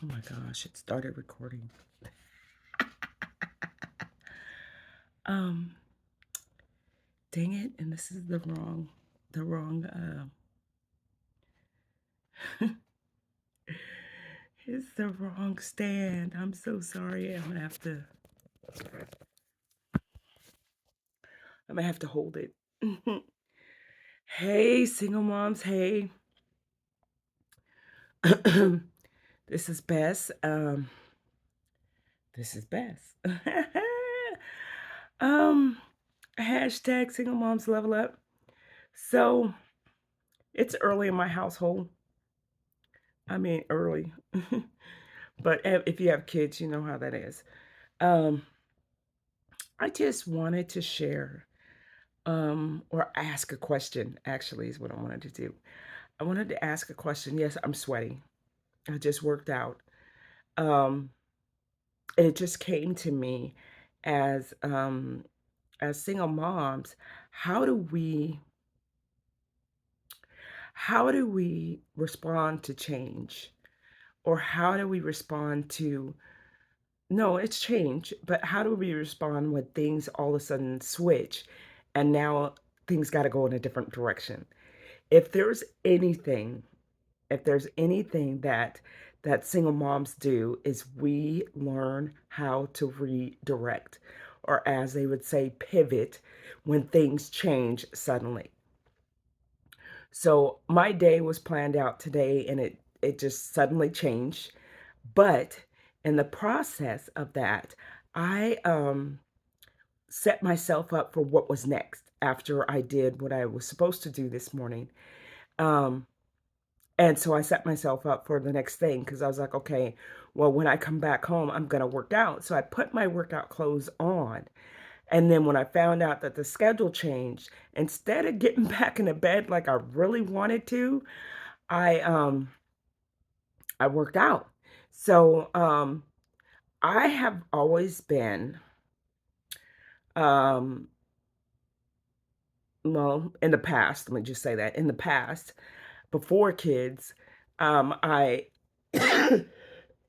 Oh my gosh, it started recording. Um, Dang it, and this is the wrong it's the wrong stand. I'm so sorry. I'm gonna have to hold it. Hey, single moms, hey. This is Bess. This is Bess. um, Hashtag single moms level up. So it's early in my household. I mean, early. But if you have kids, you know how that is. Um, I just wanted to share, or ask a question, actually, is what I wanted to do. I wanted to ask a question. Yes, I'm sweating. I just worked out. Um, and it just came to me as as single moms, how do we how do we respond to change? Or how do we respond to no, it's change, but how do we respond when things all of a sudden switch and now things got to go in a different direction? If there's anything, if there's anything that single moms do is we learn how to redirect, or as they would say, pivot when things change suddenly. So my day was planned out today and it just suddenly changed. But in the process of that, I set myself up for what was next after I did what I was supposed to do this morning. Um, and so I set myself up for the next thing because I was like, okay, well, when I come back home, I'm going to work out. So I put my workout clothes on. And then when I found out that the schedule changed, instead of getting back into bed like I really wanted to, I um I worked out. So I have always been um well, in the past, let me just say that in the past, before kids, I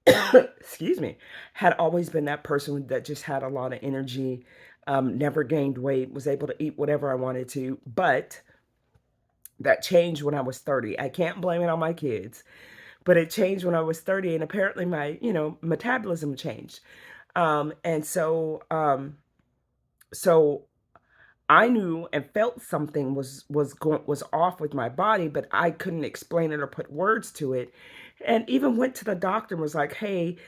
excuse me, had always been that person that just had a lot of energy, never gained weight, was able to eat whatever I wanted to, but that changed when I was 30. I can't blame it on my kids, but it changed when I was 30, and apparently my, metabolism changed. And so I knew and felt something was off with my body, but I couldn't explain it or put words to it. And even went to the doctor and was like, "Hey,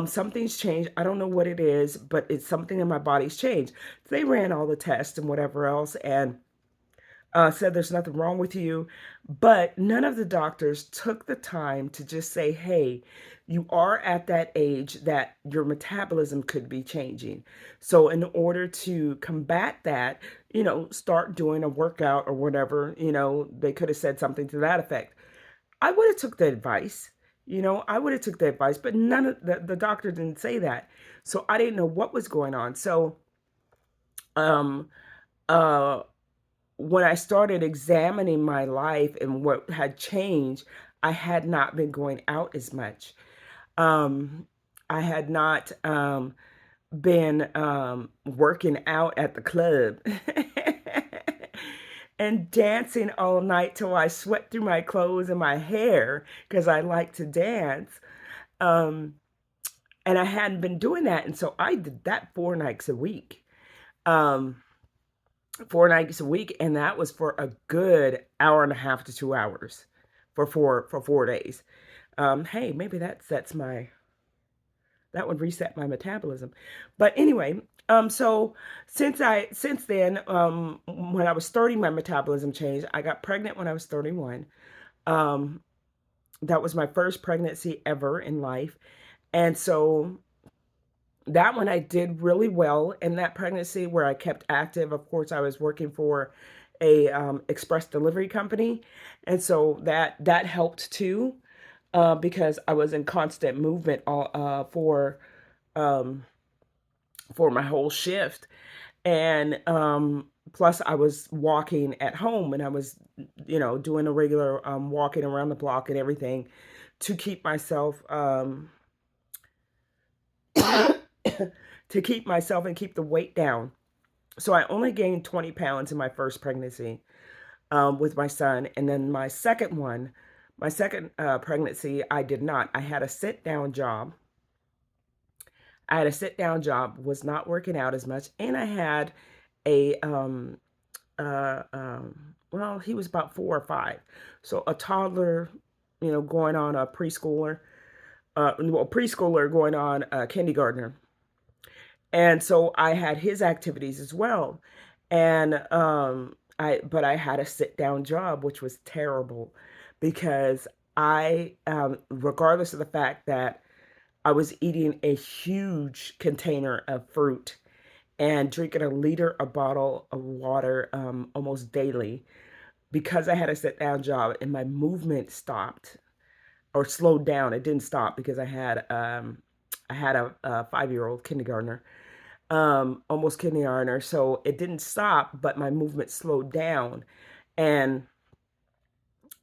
something's changed. I don't know what it is, but it's something in my body's changed." They ran all the tests and whatever else, and said there's nothing wrong with you. But none of the doctors took the time to just say, hey, you are at that age that your metabolism could be changing. So, in order to combat that, start doing a workout or whatever, they could have said something to that effect. I would have took the advice. I would have took the advice, but none of the doctor didn't say that. So I didn't know what was going on. So um uh when I started examining my life and what had changed, I had not been going out as much. Um, I had not been working out at the club and dancing all night till I sweat through my clothes and my hair because I like to dance. Um, and I hadn't been doing that. And so I did that 4 nights a week. Um, 4 nights a week, and that was for a good hour and a half to 2 hours for 4 days. Hey, maybe that would reset my metabolism. But anyway, so since then, when I was 30, my metabolism changed. I got pregnant when I was 31. Um, that was my first pregnancy ever in life, and so that one I did really well in that pregnancy where I kept active. Of course, I was working for a express delivery company, and so that helped too, because I was in constant movement um, for my whole shift, and plus I was walking at home, and I was doing a regular walking around the block and everything to keep myself. to keep myself and keep the weight down. So I only gained 20 pounds in my first pregnancy, with my son. And then my second pregnancy, I did not. I had a sit down job. I had a sit down job, was not working out as much. And I had a, well, he was about 4 or 5. So a toddler, going on a preschooler, well, preschooler going on a kindergartner. And so I had his activities as well. And but I had a sit down job, which was terrible because regardless of the fact that I was eating a huge container of fruit and drinking a bottle of water almost daily, because I had a sit down job and my movement stopped or slowed down. It didn't stop because I had a 5-year old kindergartner, almost kindergartner. So it didn't stop, but my movement slowed down. And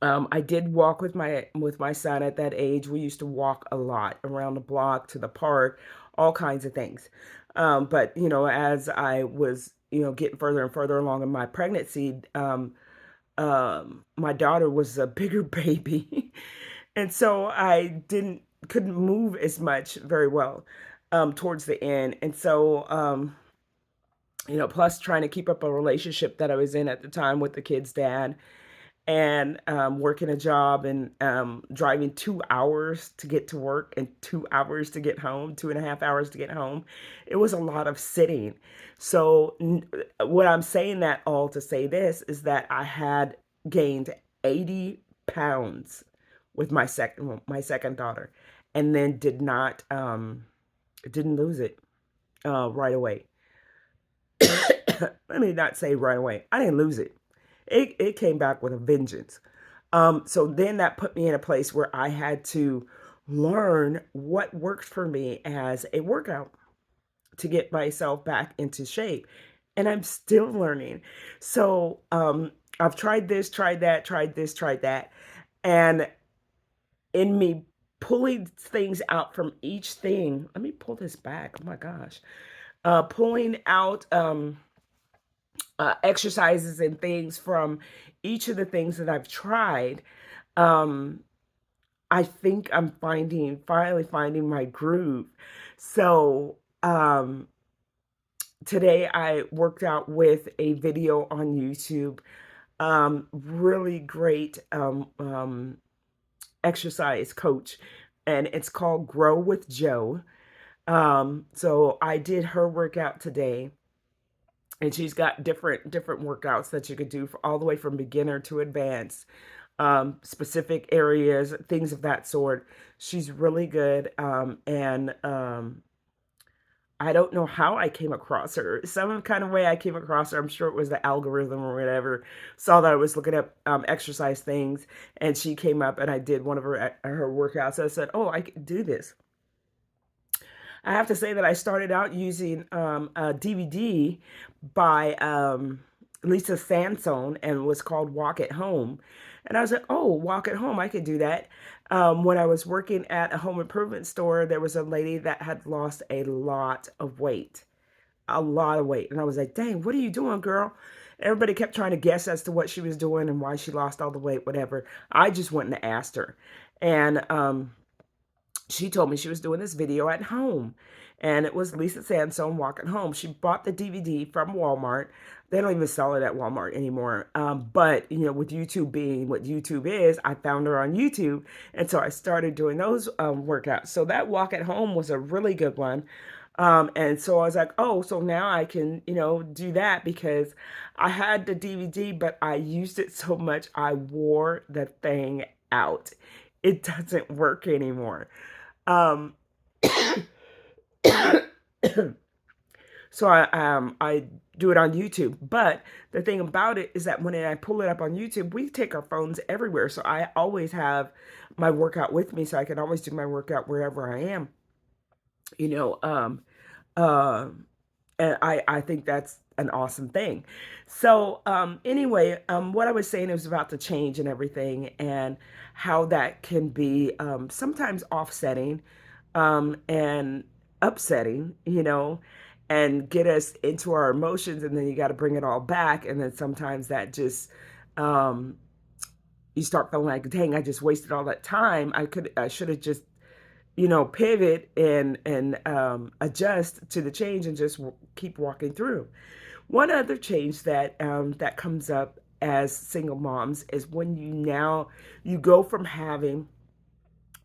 I did walk with my son at that age. We used to walk a lot around the block to the park, all kinds of things. But as I was getting further and further along in my pregnancy, my daughter was a bigger baby, and so I didn't couldn't move as much very well towards the end. And so plus trying to keep up a relationship that I was in at the time with the kid's dad, and working a job, and driving 2 hours to get to work and 2 hours to get home, 2.5 hours to get home. It was a lot of sitting. So what I'm saying that all to say this is that I had gained 80 pounds with my second daughter, and then didn't lose it right away. Let me not say right away. I didn't lose it. It came back with a vengeance. So then that put me in a place where I had to learn what worked for me as a workout to get myself back into shape. And I'm still learning. So I've tried this, tried that, tried this, tried that. And in me pulling things out from each thing, let me pull this back. Oh my gosh. Pulling out exercises and things from each of the things that I've tried, um, I think I'm finally finding my groove. So today I worked out with a video on YouTube, really great exercise coach, and it's called Grow with Joe. So I did her workout today, and she's got different workouts that you could do for all the way from beginner to advanced, specific areas, things of that sort. She's really good, and I don't know how I came across her. Some kind of way I came across her. I'm sure it was the algorithm or whatever. Saw that I was looking up exercise things, and she came up, and I did one of her workouts. I said, "Oh, I can do this." I have to say that I started out using a DVD by Lisa Sansone, and it was called Walk at Home. And I was like, oh, Walk at Home, I could do that. When I was working at a home improvement store, there was a lady that had lost a lot of weight, a lot of weight. And I was like, dang, what are you doing, girl? Everybody kept trying to guess as to what she was doing and why she lost all the weight, whatever. I just went and asked her. And she told me she was doing this video at home, and it was Lisa Sansone Walking Home. She bought the DVD from Walmart. They don't even sell it at Walmart anymore. But with YouTube being what YouTube is, I found her on YouTube, and so I started doing those workouts. So that Walk at Home was a really good one. And so I was like, oh, so now I can, do that, because I had the DVD, but I used it so much I wore the thing out. It doesn't work anymore. Um, so I do it on YouTube. But the thing about it is that when I pull it up on YouTube, we take our phones everywhere. So I always have my workout with me, so I can always do my workout wherever I am. You know, um, um, and I think that's an awesome thing. So anyway, what I was saying was about the change and everything, and how that can be sometimes offsetting, and upsetting, and get us into our emotions, and then you got to bring it all back, and then sometimes that just um, you start feeling like, dang, I just wasted all that time. I should have just pivot and adjust to the change and just keep walking through. One other change that comes up as single moms is when you go from having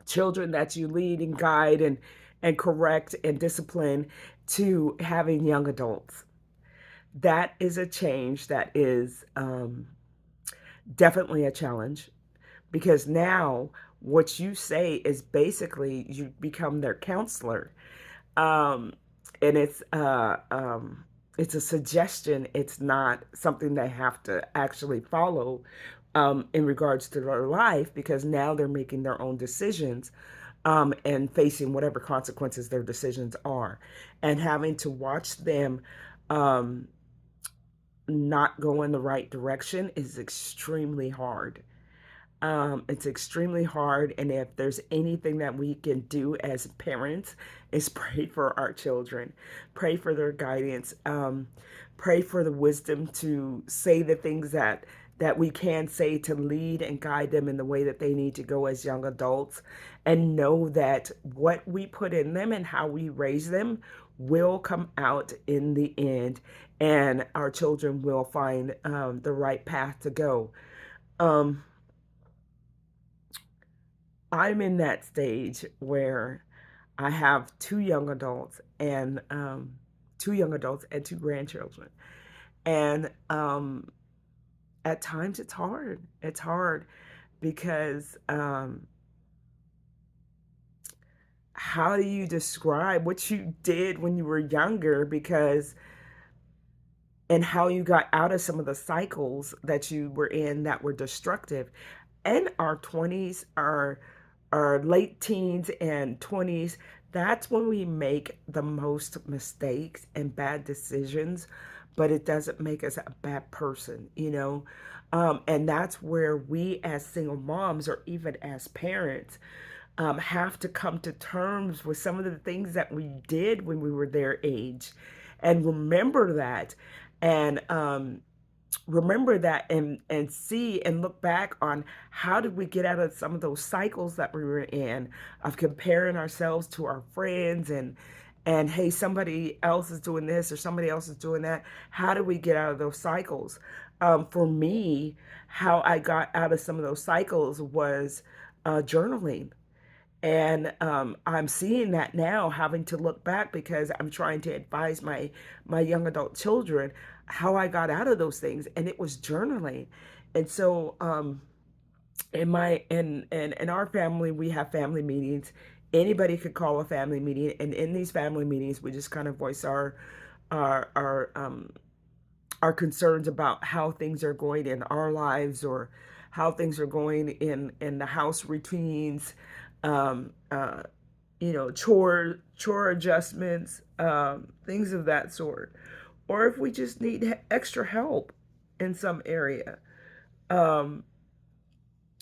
children that you lead and guide and correct and discipline to having young adults. That is a change that is definitely a challenge, because now what you say is basically you become their counselor. um, and it's a suggestion. It's not something they have to actually follow in regards to their life, because now they're making their own decisions, and facing whatever consequences their decisions are, and having to watch them um, not go in the right direction is extremely hard. It's extremely hard, and if there's anything that we can do as parents, is pray for our children, pray for their guidance, pray for the wisdom to say the things that we can say to lead and guide them in the way that they need to go as young adults, and know that what we put in them and how we raise them will come out in the end, and our children will find the right path to go. Um, I'm in that stage where I have two young adults and two grandchildren, and at times it's hard. It's hard because how do you describe what you did when you were younger? Because and how you got out of some of the cycles that you were in that were destructive. In our 20s, our late teens and 20s, that's when we make the most mistakes and bad decisions, but it doesn't make us a bad person. And that's where we as single moms, or even as parents, have to come to terms with some of the things that we did when we were their age, and and remember that, and see and look back on how did we get out of some of those cycles that we were in, of comparing ourselves to our friends, and hey, somebody else is doing this or somebody else is doing that. How do we get out of those cycles? For me, how I got out of some of those cycles was journaling. And I'm seeing that now, having to look back, because I'm trying to advise my young adult children how I got out of those things, and it was journaling. And so in our family, we have family meetings. Anybody could call a family meeting, and in these family meetings, we just kind of voice our our um, our concerns about how things are going in our lives, or how things are going in the house routines, um, uh, chore adjustments, things of that sort, or if we just need extra help in some area. Um,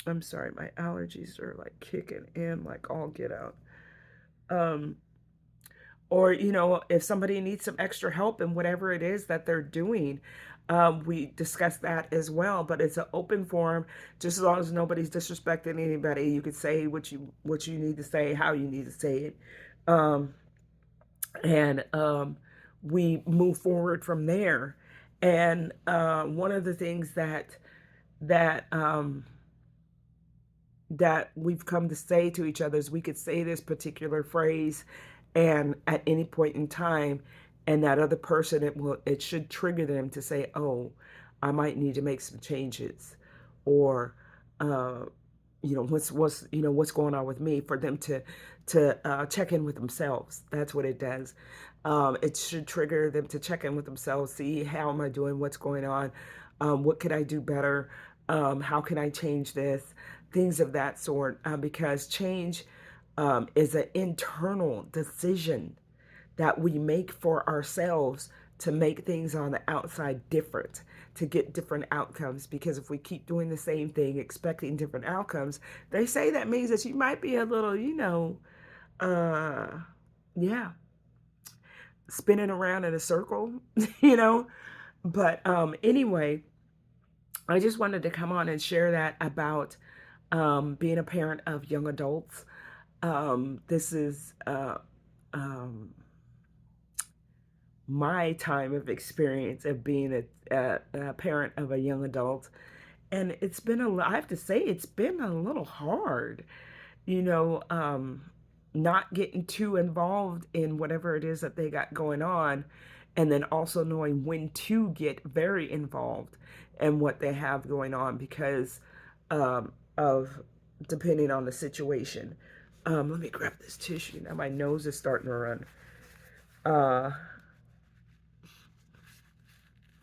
I'm sorry, my allergies are like kicking in like all get out. Um, or if somebody needs some extra help in whatever it is that they're doing, we discuss that as well. But it's an open forum. Just as long as nobody's disrespecting anybody, you can say what you need to say, how you need to say it. um, and we move forward from there. And one of the things that that we've come to say to each other is, we could say this particular phrase, and at any point in time, and that other person, it should trigger them to say, oh, I might need to make some changes, or uh, what's going on with me, for them to check in with themselves. That's what it does. It should trigger them to check in with themselves, see how am I doing, what's going on, what could I do better, how can I change this, things of that sort, because change is an internal decision that we make for ourselves, to make things on the outside different, to get different outcomes. Because if we keep doing the same thing, expecting different outcomes, they say that means that you might be a little, uh, yeah. spinning around in a circle, you know. But anyway, I just wanted to come on and share that about being a parent of young adults. This is um, my time of experience of being a parent of a young adult. And it's been I have to say, it's been a little hard, you know, not getting too involved in whatever it is that they got going on. And then also knowing when to get very involved in what they have going on because of depending on the situation. Let me grab this tissue. Now my nose is starting to run. Uh,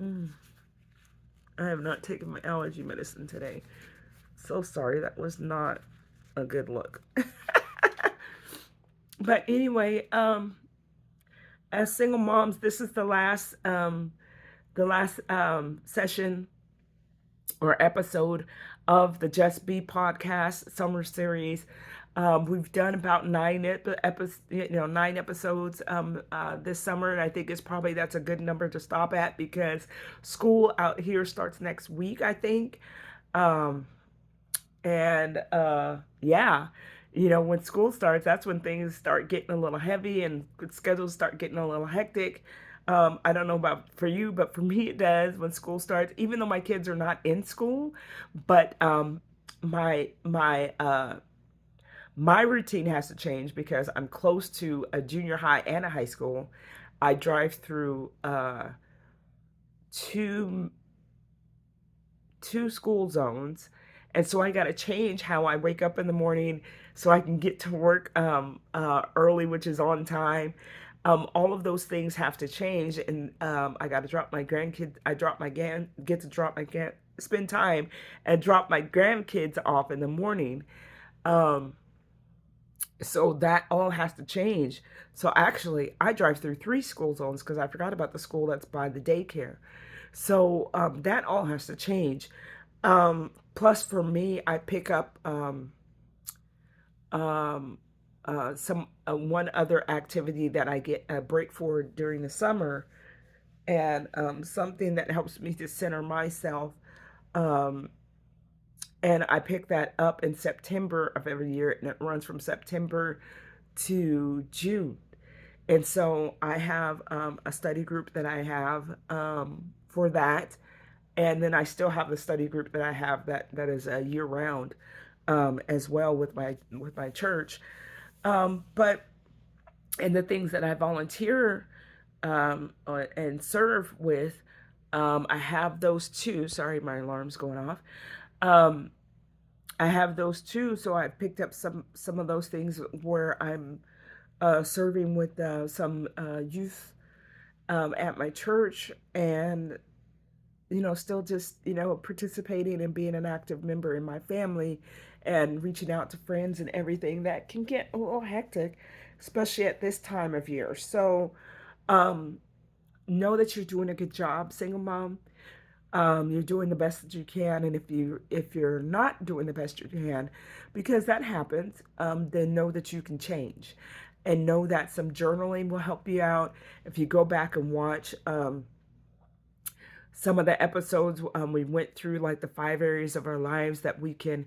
mm, I have not taken my allergy medicine today. So sorry, that was not a good look. But anyway, as single moms, this is the last session or episode of the Just Be podcast summer series. We've done about nine episodes this summer, and I think that's a good number to stop at because school out here starts next week, I think. Um, and yeah, when school starts, that's when things start getting a little heavy and schedules start getting a little hectic. I don't know about for you, but for me it does when school starts, even though my kids are not in school. But my routine has to change because I'm close to a junior high and a high school. I drive through two two school zones. And so I got to change how I wake up in the morning so I can get to work early, which is on time. All of those things have to change. And I got to drop my grandkids. Get to spend time and drop my grandkids off in the morning. Um, so that all has to change. So actually, I drive through three school zones because I forgot about the school that's by the daycare. So that all has to change. Plus, for me, I pick up um, some one other activity that I get a break for during the summer, and something that helps me to center myself. Um, and I pick that up in September of every year, and it runs from September to June. And so I have a study group that I have for that, and then I still have the study group that I have that is year round as well with my church. But and the things that I volunteer and serve with, I have those too. Sorry, my alarm's going off. Um, I have those too, so I picked up some of those things where I'm serving with some youth at my church, and still just participating and being an active member in my family, and reaching out to friends and everything that can get a little hectic, especially at this time of year. So, um, know that you're doing a good job, single mom. You're doing the best that you can, and if you're not doing the best you can, because that happens, then know that you can change, and know that some journaling will help you out. If you go back and watch some of the episodes, we went through like the 5 areas of our lives that we can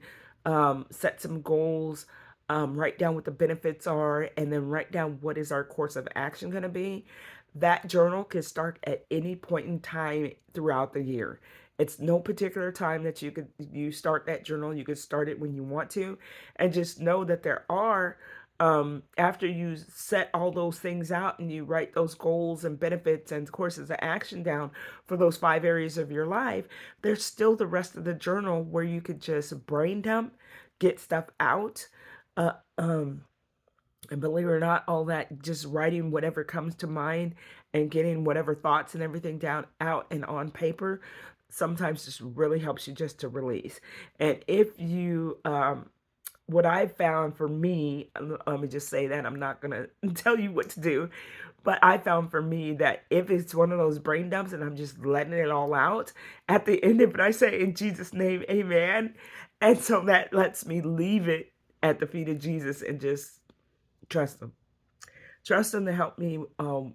set some goals, write down what the benefits are, and then write down what is our course of action going to be. That journal can start at any point in time throughout the year. It's no particular time that you start that journal. You can start it when you want to, and just know that there are after you set all those things out and you write those goals and benefits and courses of action down for those 5 areas of your life, there's still the rest of the journal where you could just brain dump, get stuff out. Uh, um, and believe it or not, all that just writing whatever comes to mind and getting whatever thoughts and everything down, out, and on paper sometimes just really helps you just to release. And if you, what I found for me, let me just say that I'm not going to tell you what to do, but I found for me that if it's one of those brain dumps and I'm just letting it all out, at the end of it, I say, in Jesus' name, amen. And so that lets me leave it at the feet of Jesus and just trust him. Trust them to help me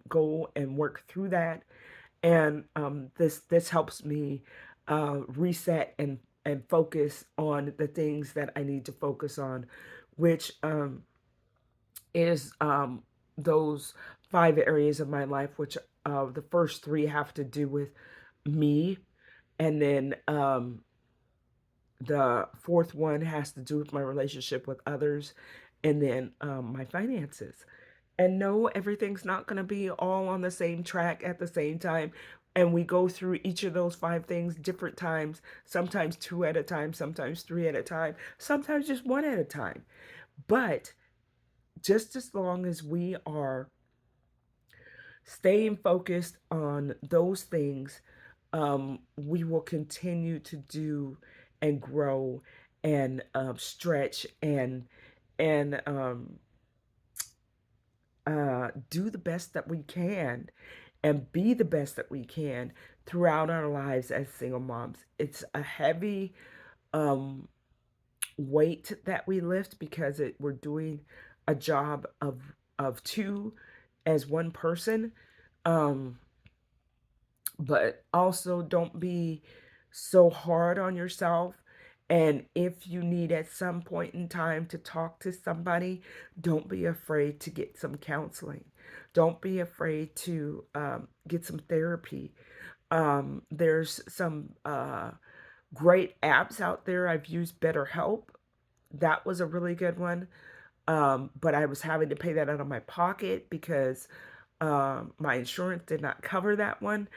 go and work through that. And this helps me reset and focus on the things that I need to focus on, which is those five areas of my life, which the first three have to do with me, and then the fourth one has to do with my relationship with others, and then my finances. And no, everything's not going to be all on the same track at the same time. And we go through each of those five things different times, sometimes two at a time, sometimes three at a time, sometimes just one at a time. But just as long as we are staying focused on those things, we will continue to do and grow and stretch and do the best that we can and be the best that we can throughout our lives as single moms. It's a heavy um, weight that we lift because we're doing a job of two as one person. Um, but also don't be so hard on yourself. And if you need at some point in time to talk to somebody, don't be afraid to get some counseling. Don't be afraid to get some therapy. There's some great apps out there. I've used BetterHelp. That was a really good one. But I was having to pay that out of my pocket because my insurance did not cover that one.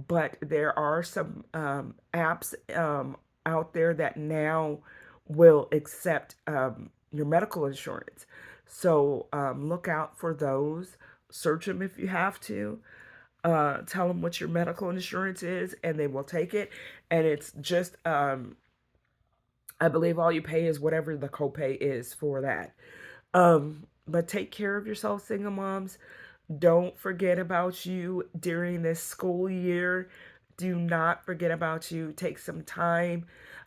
But there are some apps out there that now will accept your medical insurance. So look out for those. Search them if you have to. Tell them what your medical insurance is, and they will take it. And it's just, I believe all you pay is whatever the copay is for that. But take care of yourself, single moms. Don't forget about you during this school year. Do not forget about you. Take some time.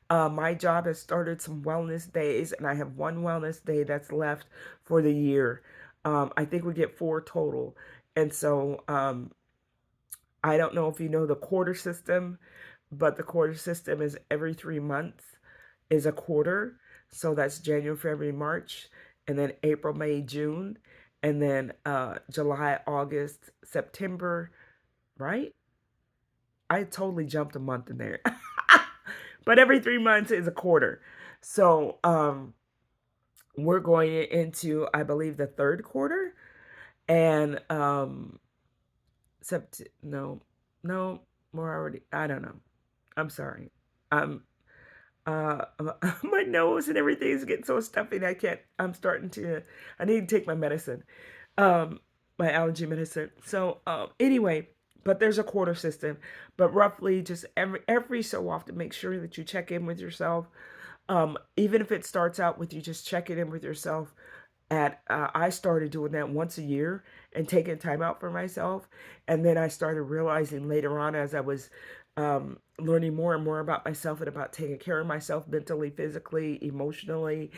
My job has started some wellness days, and I have one wellness day that's left for the year. I think we get four total. And so I don't know if you know the quarter system, but the quarter system is every 3 months is a quarter. So that's January, February, March, and then April, May, June, and then July, August, September, right? I totally jumped a month in there. But every 3 months is a quarter. So we're going into, I believe, the third quarter. And no, no, we're already, I don't know. I'm sorry. I'm uh my nose and everything is getting so stuffy that I'm starting to, I need to take my medicine, um my allergy medicine. So anyway, but there's a quarter system, but roughly just every so often make sure that you check in with yourself. Even if it starts out with you just checking in with yourself at I started doing that once a year and taking time out for myself. And then I started realizing later on, as I was learning more and more about myself and about taking care of myself mentally, physically, emotionally,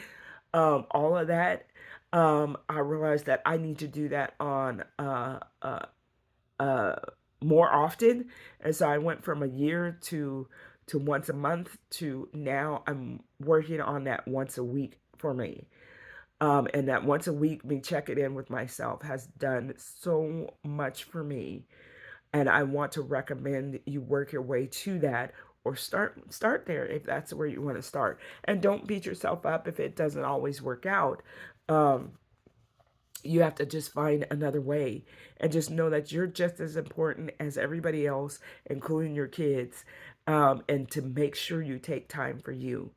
all of that, I realized that I need to do that on uh, more often. And so I went from a year to once a month to now I'm working on that once a week for me. And that once a week, me checking in with myself has done so much for me. And I want to recommend you work your way to that, or start there if that's where you want to start. And don't beat yourself up if it doesn't always work out. Um, you have to just find another way and just know that you're just as important as everybody else, including your kids. And to make sure you take time for you,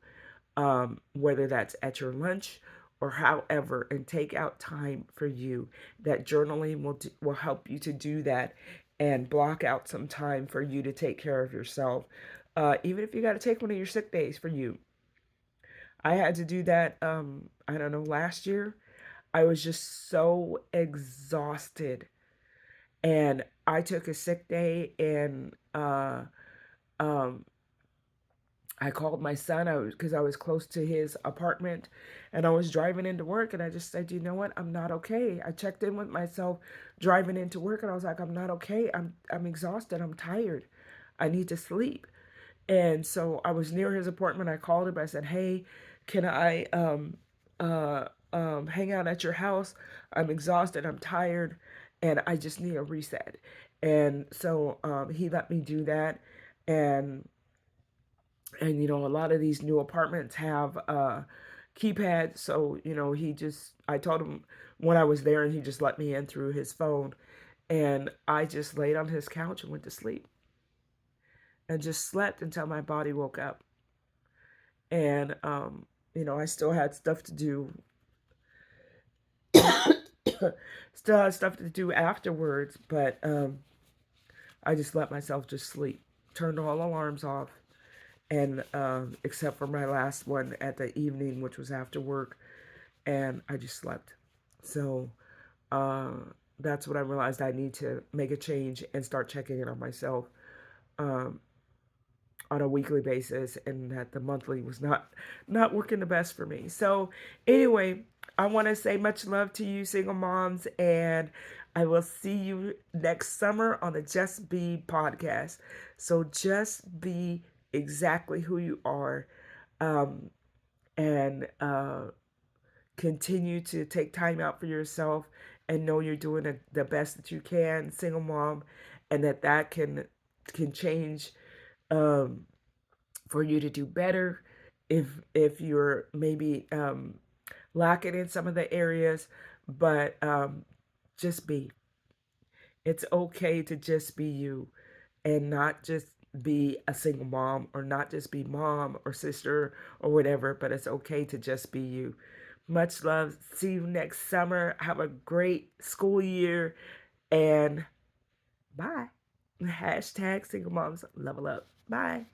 whether that's at your lunch or however, and take out time for you. That journaling will help you to do that and block out some time for you to take care of yourself. Even if you got to take one of your sick days for you. I had to do that, I don't know, last year. I was just so exhausted. And I took a sick day and um, I called my son because I was close to his apartment, and I was driving into work, and I just said, you know what, I'm not okay. I checked in with myself driving into work, and I was like, I'm not okay. I'm exhausted. I'm tired. I need to sleep. And so I was near his apartment. I called him. I said, hey, can I hang out at your house? I'm exhausted. I'm tired, and I just need a reset. And so he let me do that, and a lot of these new apartments have keypads. So I told him when I was there, and he just let me in through his phone, and I just laid on his couch and went to sleep and just slept until my body woke up. And I still had stuff to do. Still had stuff to do afterwards, but I just let myself just sleep. Turned all alarms off, and except for my last one at the evening, which was after work, and I just slept. So uh, that's when I realized I need to make a change and start checking in on myself um, on a weekly basis, and that the monthly was not working the best for me. So anyway, I want to say much love to you, single moms, and I will see you next summer on the Just Be podcast. So just be exactly who you are, um, and continue to take time out for yourself, and know you're doing the best that you can, single mom, and that can change, um, for you to do better if you're maybe lacking in some of the areas. But just be. It's okay to just be you, and not just be a single mom, or not just be mom or sister or whatever, but it's okay to just be you. Much love. See you next summer. Have a great school year, and bye. Hashtag single moms level up. Bye.